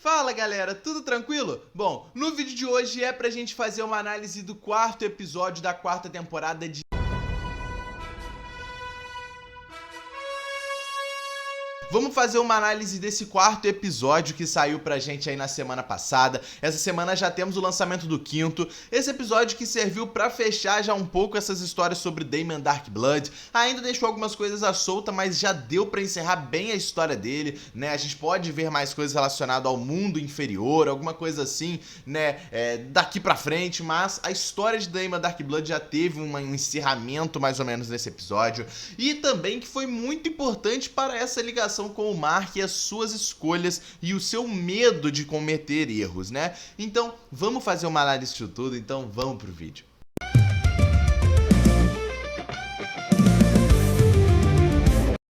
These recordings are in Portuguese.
Fala galera, tudo tranquilo? Bom, no vídeo de hoje é pra gente fazer uma análise do quarto episódio da quarta temporada de... Vamos fazer uma análise desse quarto episódio que saiu pra gente aí na semana passada. Essa semana já temos o lançamento do quinto. Esse episódio que serviu pra fechar já um pouco essas histórias sobre Daemon Darkblood. Ainda deixou algumas coisas à solta, mas já deu pra encerrar bem a história dele, né? A gente pode ver mais coisas relacionadas ao mundo inferior, alguma coisa assim, né? Daqui pra frente, mas a história de Daemon Darkblood já teve um encerramento mais ou menos nesse episódio. E também que foi muito importante para essa ligação com o Mark e as suas escolhas e o seu medo de cometer erros, né? Então, vamos fazer uma análise de tudo, então vamos pro vídeo.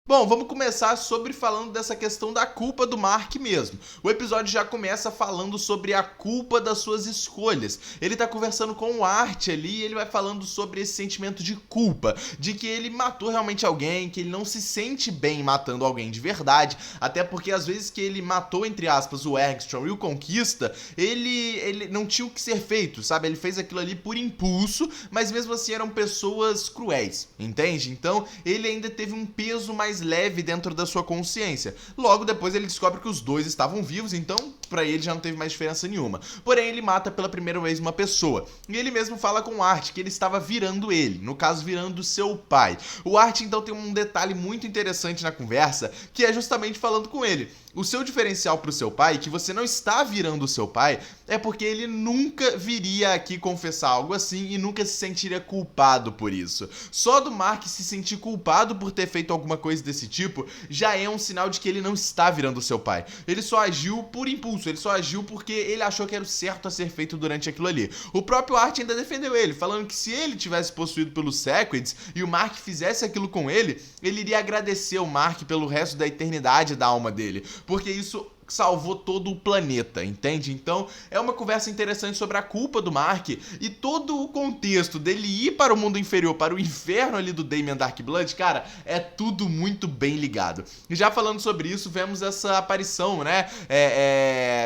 Bom, vamos começar falando dessa questão da culpa do Mark mesmo. O episódio já começa falando sobre a culpa das suas escolhas. Ele tá conversando com o Art ali e ele vai falando sobre esse sentimento de culpa, de que ele matou realmente alguém, que ele não se sente bem matando alguém de verdade, até porque às vezes que ele matou, entre aspas, o Eggstrom e o Conquista, ele não tinha o que ser feito, sabe? Ele fez aquilo ali por impulso, mas mesmo assim eram pessoas cruéis, entende? Então ele ainda teve um peso mais leve dentro da sua consciência. Logo depois ele descobre que os dois estavam vivos, então pra ele já não teve mais diferença nenhuma. Porém ele mata pela primeira vez uma pessoa. E ele mesmo fala com o Art que ele estava virando ele, no caso virando seu pai. O Art então tem um detalhe muito interessante na conversa, que é justamente falando com ele. O seu diferencial pro seu pai, que você não está virando o seu pai, é porque ele nunca viria aqui confessar algo assim e nunca se sentiria culpado por isso. Só do Mark se sentir culpado por ter feito alguma coisa desse tipo, já é um sinal de que ele não está virando o seu pai. Ele só agiu por impulso, ele só agiu porque ele achou que era o certo a ser feito durante aquilo ali. O próprio Art ainda defendeu ele, falando que se ele tivesse possuído pelos Sequids e o Mark fizesse aquilo com ele iria agradecer o Mark pelo resto da eternidade da alma dele, porque isso salvou todo o planeta, entende? Então é uma conversa interessante sobre a culpa do Mark e todo o contexto dele ir para o mundo inferior, para o inferno ali do Daemon Darkblood, cara, é tudo muito bem ligado. E já falando sobre isso, vemos essa aparição, né,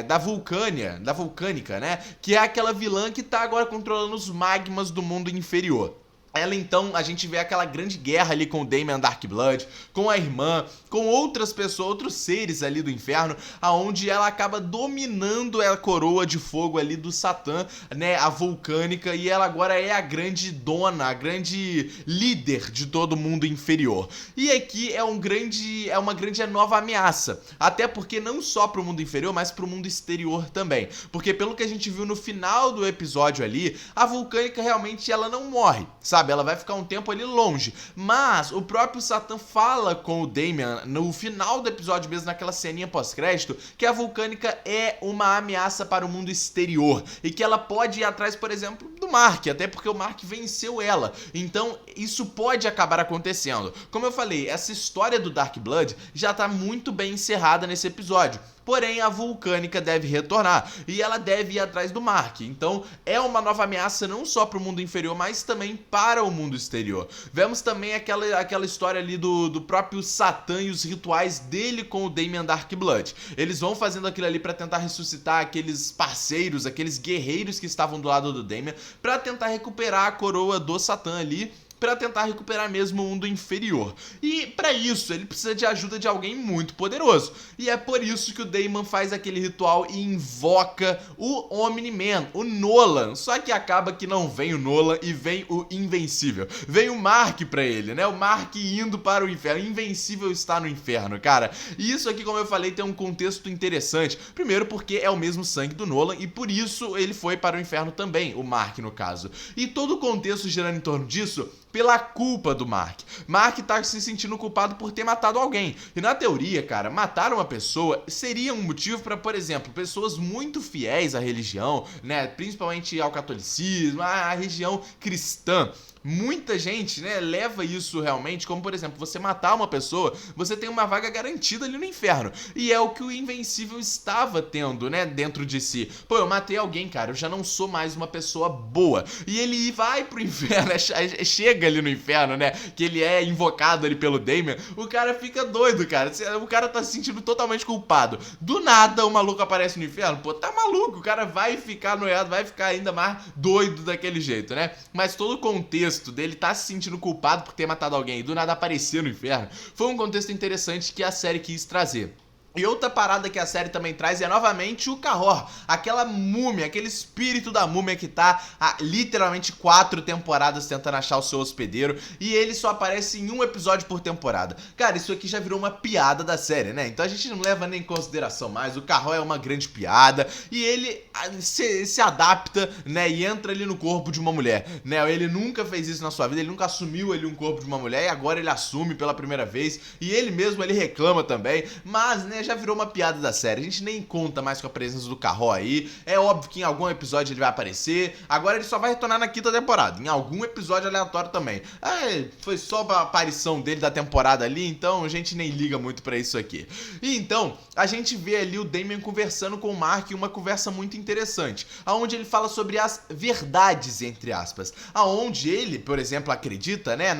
da Vulcânica, né, que é aquela vilã que tá agora controlando os magmas do mundo inferior. Ela então, a gente vê aquela grande guerra ali com o Daemon Darkblood, com a irmã, com outras pessoas, outros seres ali do inferno, aonde ela acaba dominando a coroa de fogo ali do Satã, né, a Vulcânica, e ela agora é a grande dona, a grande líder de todo o mundo inferior. E aqui é uma grande nova ameaça, até porque não só pro mundo inferior, mas pro mundo exterior também, porque pelo que a gente viu no final do episódio ali, a Vulcânica realmente ela não morre, sabe? Ela vai ficar um tempo ali longe, mas o próprio Satã fala com o Daemon no final do episódio mesmo, naquela ceninha pós-crédito, que a Vulcânica é uma ameaça para o mundo exterior e que ela pode ir atrás, por exemplo, do Mark, até porque o Mark venceu ela, então isso pode acabar acontecendo. Como eu falei, essa história do Darkblood já tá muito bem encerrada nesse episódio. Porém, a Vulcânica deve retornar e ela deve ir atrás do Mark. Então, é uma nova ameaça não só para o mundo inferior, mas também para o mundo exterior. Vemos também aquela história ali do próprio Satã e os rituais dele com o Daemon Darkblood. Eles vão fazendo aquilo ali para tentar ressuscitar aqueles parceiros, aqueles guerreiros que estavam do lado do Daemon, para tentar recuperar a coroa do Satã ali, para tentar recuperar mesmo o mundo inferior. E para isso ele precisa de ajuda de alguém muito poderoso. E é por isso que o Daemon faz aquele ritual e invoca o Omni-Man, o Nolan. Só que acaba que não vem o Nolan e vem o Invencível. Vem o Mark pra ele, né? O Mark indo para o inferno. Invencível está no inferno, cara. E isso aqui, como eu falei, tem um contexto interessante. Primeiro porque é o mesmo sangue do Nolan e por isso ele foi para o inferno também, o Mark no caso. E todo o contexto girando em torno disso pela culpa do Mark. Mark tá se sentindo culpado por ter matado alguém. E na teoria, cara, matar uma pessoa seria um motivo para, por exemplo, pessoas muito fiéis à religião, né, principalmente ao catolicismo, à religião cristã, muita gente, né, leva isso realmente como, por exemplo, você matar uma pessoa, você tem uma vaga garantida ali no inferno. E é o que o Invencível estava tendo, né, dentro de si. Pô, eu matei alguém, cara, eu já não sou mais uma pessoa boa. E ele vai pro inferno, chega ali no inferno, né, que ele é invocado ali pelo Damian, o cara fica doido, cara. O cara tá se sentindo totalmente culpado. Do nada, o maluco aparece no inferno, pô, tá maluco, o cara vai ficar noiado, vai ficar ainda mais doido daquele jeito, né? Mas todo o contexto dele tá se sentindo culpado por ter matado alguém e do nada aparecer no inferno foi um contexto interessante que a série quis trazer. E outra parada que a série também traz é novamente o Cahor, aquela múmia, aquele espírito da múmia que tá há literalmente 4 temporadas tentando achar o seu hospedeiro e ele só aparece em um episódio por temporada. Cara, isso aqui já virou uma piada da série, né? Então a gente não leva nem em consideração mais, o Cahor é uma grande piada e ele se adapta, né, e entra ali no corpo de uma mulher, né? Ele nunca fez isso na sua vida, ele nunca assumiu ali um corpo de uma mulher e agora ele assume pela primeira vez e ele mesmo, ele reclama também, mas, né, já virou uma piada da série. A gente nem conta mais com a presença do Cahor aí. É óbvio que em algum episódio ele vai aparecer. Agora ele só vai retornar na 5ª temporada. Em algum episódio aleatório também. Foi só a aparição dele da temporada ali, então a gente nem liga muito pra isso aqui. E então, a gente vê ali o Damian conversando com o Mark, uma conversa muito interessante, aonde ele fala sobre as verdades, entre aspas. Aonde ele, por exemplo, acredita, né,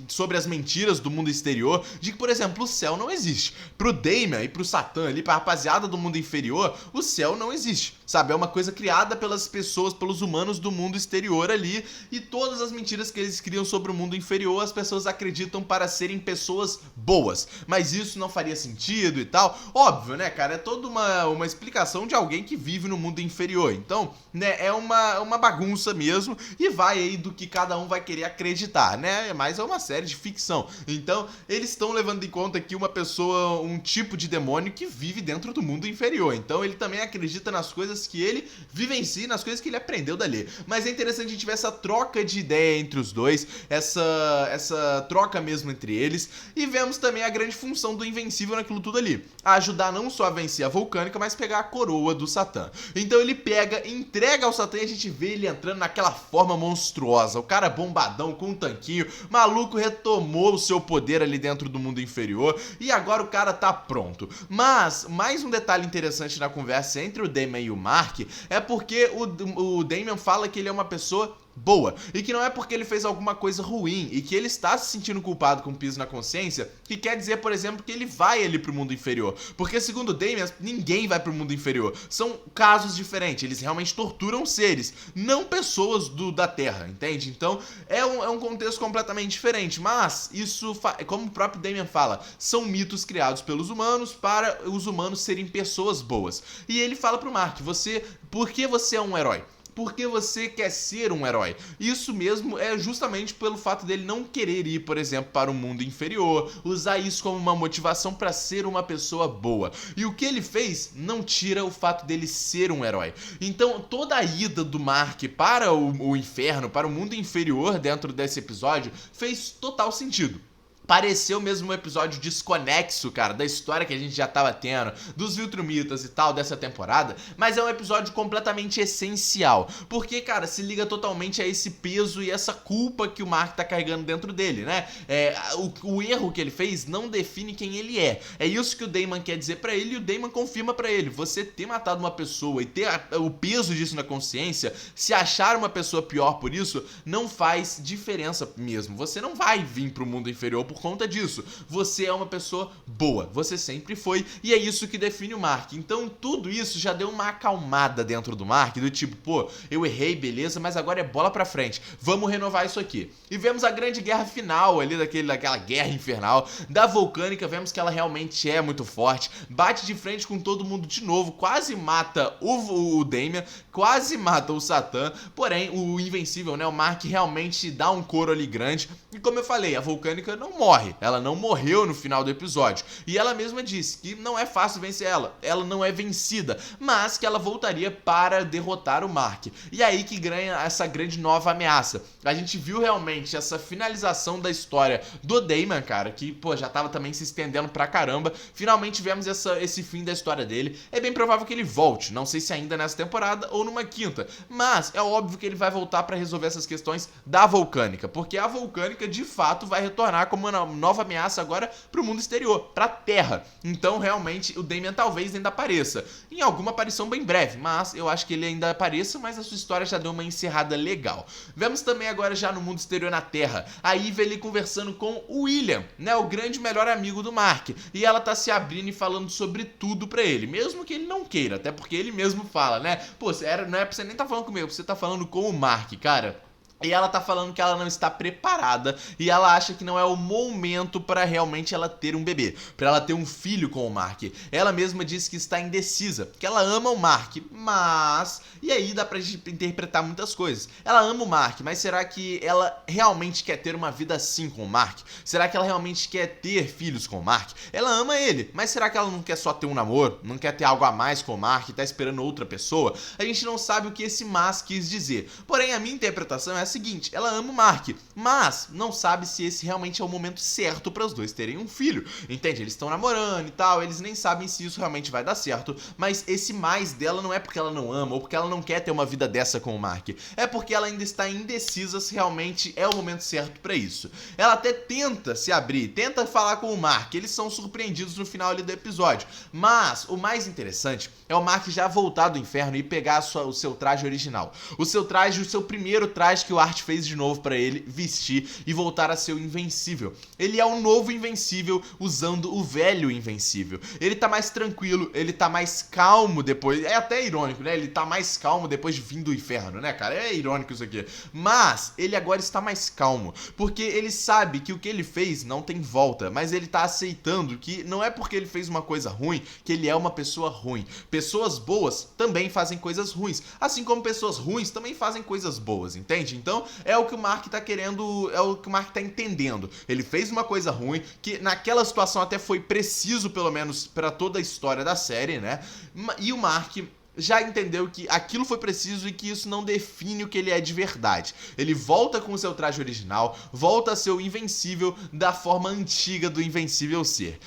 sobre as mentiras do mundo exterior, de que, por exemplo, o céu não existe. Pro Damian e pro Satã ali, pra rapaziada do mundo inferior, o céu não existe, sabe? É uma coisa criada pelas pessoas, pelos humanos do mundo exterior ali, e todas as mentiras que eles criam sobre o mundo inferior, as pessoas acreditam para serem pessoas boas, mas isso não faria sentido e tal. Óbvio, né, cara? É toda uma explicação de alguém que vive no mundo inferior, então, né, é uma bagunça mesmo, e vai aí do que cada um vai querer acreditar, né? Mas é uma série de ficção, então eles estão levando em conta aqui uma pessoa, um tipo de demônio que vive dentro do mundo inferior. Então ele também acredita nas coisas que ele vivencia, nas coisas que ele aprendeu dali. Mas é interessante a gente ver essa troca de ideia entre os dois, essa troca mesmo entre eles. E vemos também a grande função do Invencível naquilo tudo ali. A ajudar não só a vencer a Vulcânica, mas pegar a coroa do Satã. Então ele pega, entrega ao Satã e a gente vê ele entrando naquela forma monstruosa. O cara bombadão com um tanquinho, maluco retomou o seu poder ali dentro do mundo inferior e agora o cara tá pronto. Mas, mais um detalhe interessante na conversa entre o Damian e o Mark é porque o Damian fala que ele é uma pessoa boa, e que não é porque ele fez alguma coisa ruim e que ele está se sentindo culpado com piso na consciência que quer dizer, por exemplo, que ele vai ali pro mundo inferior, porque segundo o Damian, ninguém vai pro mundo inferior, são casos diferentes, eles realmente torturam seres, não pessoas da Terra, entende? Então é um contexto completamente diferente, mas isso, como o próprio Damian fala, são mitos criados pelos humanos para os humanos serem pessoas boas. E ele fala pro Mark, por que você é um herói? Porque você quer ser um herói. Isso mesmo é justamente pelo fato dele não querer ir, por exemplo, para o mundo inferior, usar isso como uma motivação para ser uma pessoa boa. E o que ele fez não tira o fato dele ser um herói. Então toda a ida do Mark para o inferno, para o mundo inferior dentro desse episódio, fez total sentido. Pareceu mesmo um episódio desconexo, cara, da história que a gente já tava tendo, dos Viltrumitas e tal dessa temporada, mas é um episódio completamente essencial, porque, cara, se liga totalmente a esse peso e essa culpa que o Mark tá carregando dentro dele, né? O erro que ele fez não define quem ele é. É isso que o Damian quer dizer pra ele e o Damian confirma pra ele. Você ter matado uma pessoa e ter o peso disso na consciência, se achar uma pessoa pior por isso, não faz diferença mesmo. Você não vai vir pro mundo inferior por conta disso. Você é uma pessoa boa, você sempre foi, e é isso que define o Mark. Então tudo isso já deu uma acalmada dentro do Mark, do tipo, pô, eu errei, beleza, mas agora é bola pra frente, vamos renovar isso aqui. E vemos a grande guerra final ali, daquela guerra infernal da Vulcânica, vemos que ela realmente é muito forte, bate de frente com todo mundo de novo, quase mata o Damian, quase mata o Satã, porém o Invencível, né, o Mark realmente dá um couro ali grande, e como eu falei, a Vulcânica não morre morre, ela não morreu no final do episódio. E ela mesma disse que não é fácil vencer ela não é vencida, mas que ela voltaria para derrotar o Mark. E aí que ganha essa grande nova ameaça. A gente viu realmente essa finalização da história do Daemon, cara, que, pô, já tava também se estendendo pra caramba. Finalmente vemos esse fim da história dele. É bem provável que ele volte, não sei se ainda nessa temporada ou numa quinta, mas é óbvio que ele vai voltar pra resolver essas questões da Vulcânica, porque a Vulcânica de fato vai retornar como uma nova ameaça agora pro mundo exterior, pra Terra. Então realmente o Daemon talvez ainda apareça, em alguma aparição bem breve, mas eu acho que ele ainda apareça, mas a sua história já deu uma encerrada legal. Vemos também agora já no mundo exterior na Terra, a Eve ali conversando com o William, né, o grande melhor amigo do Mark, e ela tá se abrindo e falando sobre tudo pra ele, mesmo que ele não queira, até porque ele mesmo fala, né, pô, não é pra você nem tá falando comigo, você tá falando com o Mark, cara. E ela tá falando que ela não está preparada e ela acha que não é o momento para realmente ela ter um bebê, para ela ter um filho com o Mark. Ela mesma disse que está indecisa, que ela ama o Mark, mas... E aí dá pra gente interpretar muitas coisas. Ela ama o Mark, mas será que ela realmente quer ter uma vida assim com o Mark? Será que ela realmente quer ter filhos com o Mark? Ela ama ele, mas será que ela não quer só ter um namoro? Não quer ter algo a mais com o Mark? Tá esperando outra pessoa? A gente não sabe o que esse mas quis dizer. Porém, a minha interpretação é a seguinte: ela ama o Mark, mas não sabe se esse realmente é o momento certo para os dois terem um filho, entende? Eles estão namorando e tal, eles nem sabem se isso realmente vai dar certo, mas esse mais dela não é porque ela não ama ou porque ela não quer ter uma vida dessa com o Mark, é porque ela ainda está indecisa se realmente é o momento certo para isso. Ela até tenta se abrir, tenta falar com o Mark, eles são surpreendidos no final ali do episódio, mas o mais interessante é o Mark já voltar do inferno e pegar o seu traje original, o seu primeiro traje que o Art fez de novo pra ele vestir e voltar a ser o Invencível. Ele é um novo Invencível usando o velho Invencível. Ele tá mais tranquilo, ele tá mais calmo depois. É até irônico, né? Ele tá mais calmo depois de vir do inferno, né, cara? É irônico isso aqui. Mas ele agora está mais calmo, porque ele sabe que o que ele fez não tem volta, mas ele tá aceitando que não é porque ele fez uma coisa ruim que ele é uma pessoa ruim. Pessoas boas também fazem coisas ruins, assim como pessoas ruins também fazem coisas boas, entende? Então, é o que o Mark tá querendo, é o que o Mark tá entendendo. Ele fez uma coisa ruim, que naquela situação até foi preciso, pelo menos, pra toda a história da série, né? E o Mark já entendeu que aquilo foi preciso e que isso não define o que ele é de verdade. Ele volta com o seu traje original, volta a ser o Invencível da forma antiga do Invencível ser.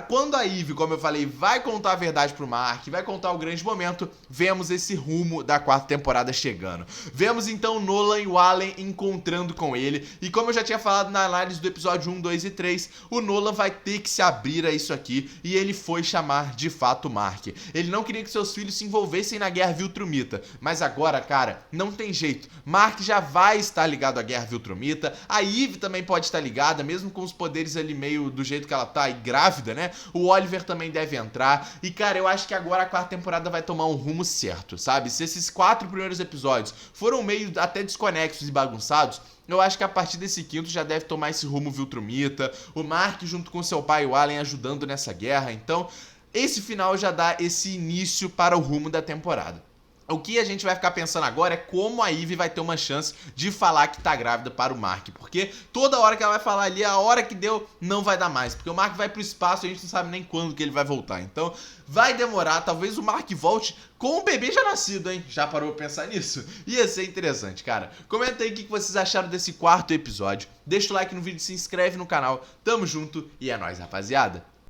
Quando a Eve, como eu falei, vai contar a verdade pro Mark, vai contar o grande momento, vemos esse rumo da quarta temporada chegando. Vemos então Nolan e o Allen encontrando com ele, e como eu já tinha falado na análise do episódio 1, 2 e 3, o Nolan vai ter que se abrir a isso aqui, e ele foi chamar de fato o Mark. Ele não queria que seus filhos se envolvessem na Guerra Viltrumita, mas agora, cara, não tem jeito. Mark já vai estar ligado à Guerra Viltrumita, a Eve também pode estar ligada, mesmo com os poderes ali meio do jeito que ela tá, e grávida, né? O Oliver também deve entrar, e cara, eu acho que agora a quarta temporada vai tomar um rumo certo, sabe? Se esses 4 primeiros episódios foram meio até desconexos e bagunçados, eu acho que a partir desse quinto já deve tomar esse rumo Viltrumita, o Mark junto com seu pai, o Allen, ajudando nessa guerra. Então, esse final já dá esse início para o rumo da temporada. O que a gente vai ficar pensando agora é como a Eve vai ter uma chance de falar que tá grávida para o Mark, porque toda hora que ela vai falar ali, a hora que deu, não vai dar mais, porque o Mark vai pro espaço e a gente não sabe nem quando que ele vai voltar. Então, vai demorar, talvez o Mark volte com o bebê já nascido, hein? Já parou pra pensar nisso? Ia ser interessante, cara. Comenta aí o que vocês acharam desse quarto episódio, deixa o like no vídeo, se inscreve no canal, tamo junto e é nóis, rapaziada.